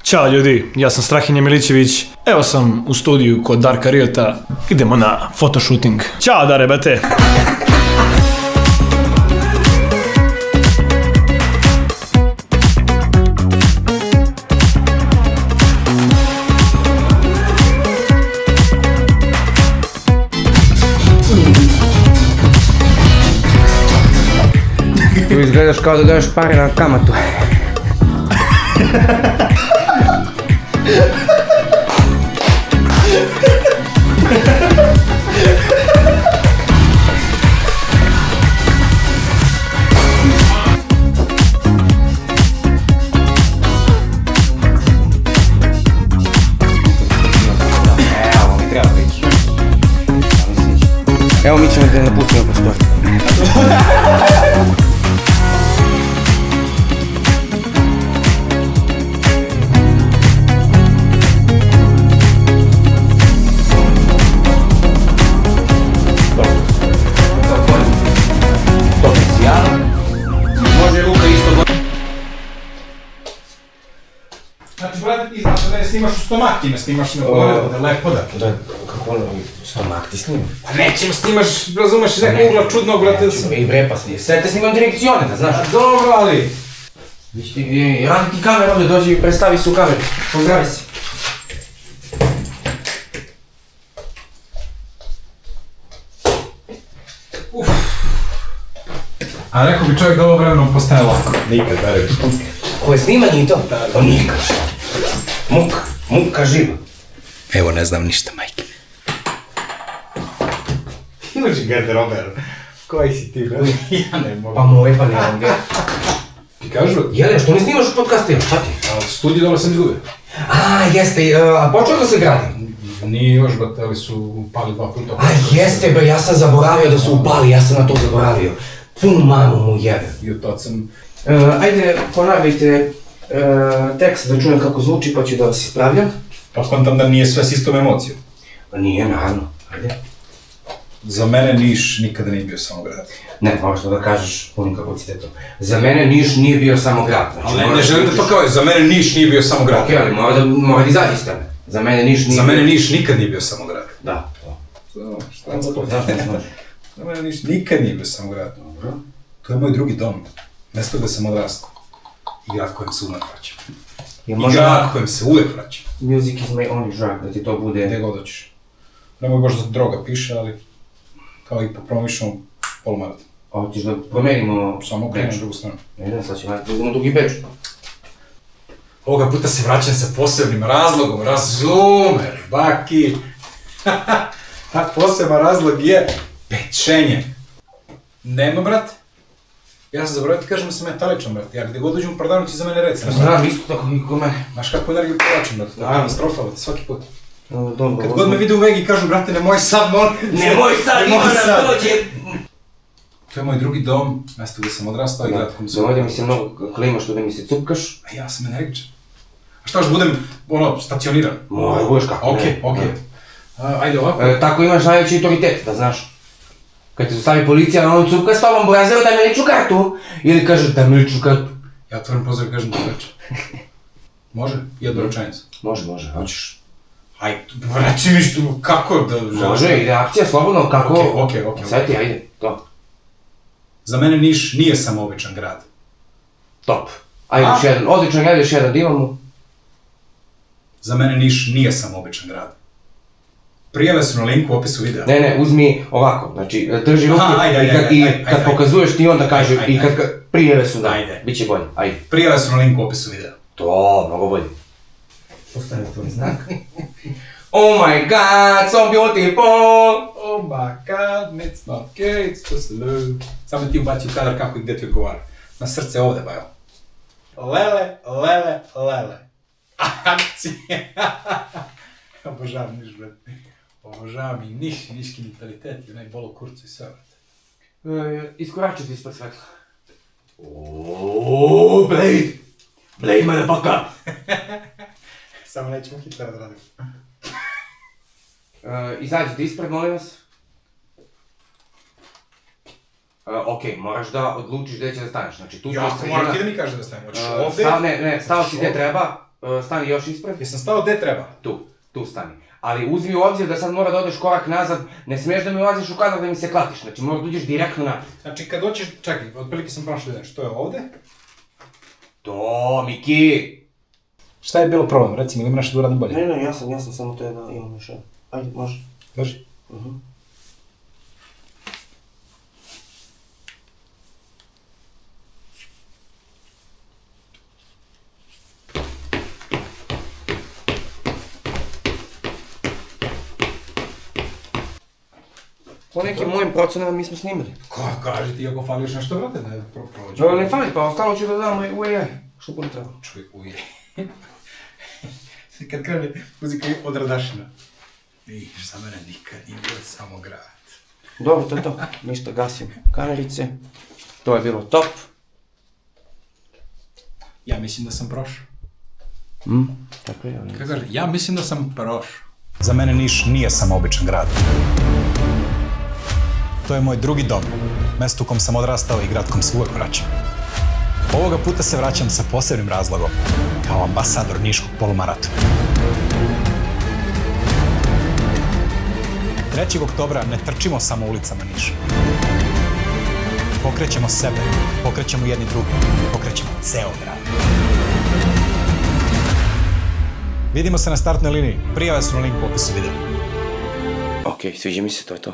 Ćao ljudi, ja sam Strahinja Milićević, evo sam u studiju kod Darka Riota, idemo na fotoshooting. Ćao Dare, bate! Tu izgledaš kao da daš pare na kamatu. Evo mi treba prići. Evo mi ćemo da ne pustimo prostor. Znači, brate, ti znaš da ne snimaš u stomak, ti me snimaš na pogled, da je lepo da. Da, kako ono, stomak ti snimam? Pa nećem snimaš, razumeš, iz nekog ugla čudnog, brate. I bre, pa sve te snimam direkcione, da znaš. Dobro, ali... Viš ti, radi ti kamer ovdje, dođi i predstavi se u kameru. Pozdravi se. A rekao bi čovjek da ovo vremenom postaje lako. Nikad, bare. Ko je snimanje i to? Pa nikad. Muka živa. Evo, ne znam ništa, majke. Imaš garderober. Koji si ti, brate? Ja ne mogu. Pa moje, pa nemam ga. Ti kažu? Jele, što ne snimaš u podcaste? Šta ti? A studiju dole sam izgubio. A, jeste, a počeo da se gradi? Nije još, brate, ali su upali 2 puta. A jeste bre, ja sam zaboravio da su upali, ja sam na to zaboravio. Pun mamu mu jebe. I od tad sam... Ajde, ponavljajte tekst da čujem kako zvuči pa ću da vas ispravljam. Pa kontam da nije sve s istom emocijom. Pa nije, naravno. Ajde. Za mene Niš nikada nije bio samo grad. Ne, moraš to da kažeš punim kapacitetom. Za mene Niš nije bio samo grad. Znači, Ali ne želim da to kao je, za mene Niš nije bio samo grad. Okej, ali mora da izađi s tebe. Za mene Niš nije... Za mene Niš nikad nije bio samo grad. Da, to. Šta je to? Znaš ne znaš? Za mene Niš nikad nije bio samo grad. To je moj drugi dom. Mjesto gde sam odrastao. I grad kojem se uvek vraćam. I grad kojem se uvek vraćam. Music is my only drug, da ti to bude... Gde god hoćeš. Nemoj baš da droga piše, ali kao i promovišemo polumaraton. Hoćeš da promenimo... Samo kreneš drugu stranu. Ne, sad će da uzmemo drugi beč. Ovoga puta se vraćam sa posebnim razlogom, razumeš, baki. A poseban razlog je pečenje. Nema, brate. Ja sam zaboravio ti kažem da sam metaličan, brate. Ja gdje god uđem u prodavnu ti za mene reci. Znam, isto tako i kod mene. Znaš kakvu energiju povlačim, brate. Da. Katastrofa, brate, svaki put. Dobro, Kad god me vide u vegi i kažu, brate, nemoj sad, molim. Nemoj sad, ima nam dođe! To je moj drugi dom, mjesto gdje sam odrastao i grad kom se... Ovdje mi se mnogo klimaš što da mi se cupkaš. A ja sam energičan. A šta još budem, stacioniran? Mora, budeš kako ne. Okej. Ajde ovako. Tako imaš najveći autoritet, da znaš. Kad te zostavi policija na onom cupka s tobom, Brazeru, daj mi ličnu kartu. Ili kažeš, daj mi ličnu kartu. Ja otvorim pozor i kažem da veče. Može? Jednu rečenicu. Može, hoćeš. Ajde, reci mi što, kako da želiš? Može, ide akcija, slobodno, kako... Okej. Sad ti, ajde, to. Za mene Niš nije samo običan grad. Top. Ajde još jedan, odličan, ajde još jedan, da imamo. Za mene Niš nije samo običan grad. Prijave su na linku u opisu videa. Ne, uzmi ovako, znači drži ruke i kad pokazuješ ti onda kaže i kad prijeve su da, bit će bolje, ajde. Prijave su na linku u opisu videa. To, mnogo bolje. Postavi tvoj znak. Oh my god, so beautiful! Oh my god, it's not gay, it's just love. Samo ti ubaci u kadar kako i gdje ti odgovara. Na srce ovdje, bajo. Lele. Akcija. Obožavam Niš, brate. Obožavam i Niš, niški mentalitet i onaj bolo kurcu i sve, brate. Iskoračiti ispred svetla. Oooo, Blade! Blade, motherfucker! Samo nećemo Hitlera da radimo. Izađite ispred, molim vas. Okej, moraš da odlučiš gdje će da staneš, znači tu ćeš Jako, moram ti da mi kažeš da stavim, hoćeš ovdje? Ne, stao si gdje treba, stani još ispred. Jesam stao gde treba? Tu stani. Ali uzmi u obzir da sad mora da odeš korak nazad, ne smiješ da mi ulaziš u kadar da mi se klatiš, znači mora da uđeš direktno napred. Znači kad doćeš, čekaj, otprilike sam prošao da što je ovde? To, Miki! Šta je bilo problem, recimo, ili ima nešto da uradim bolje? Ne, ja sam samo to je da imam još jedan. Ajde, može. Drži. Po nekim mojim procenama mi smo snimali. Kaži ti ako fali još nešto, brate, da prođe. No, ne fali, pa ostalo ću da dam u AI. Što bude trebalo? Čuj, uje. Kad krene muzika od Radašina. Viš, za mene nikad nije bio samo grad. Dobro, to je to. Ništa, gasim kamerice. To je bilo top. Ja mislim da sam prošao. Tako je, Kako kaže, ja mislim da sam prošao. Za mene Niš nije samo običan grad. To je moj drugi dom, mesto u kom sam odrastao i grad kom se uvek vraćam. Ovoga puta se vraćam sa posebnim razlogom, kao ambasador niškog polumaratona. 3. oktobra ne trčimo samo ulicama Niša. Pokrećemo sebe, pokrećemo jedni drugi, pokrećemo ceo grad. Vidimo se na startnoj liniji, prijave su na link u opisu videa. Okej, sviđa mi se, to je to.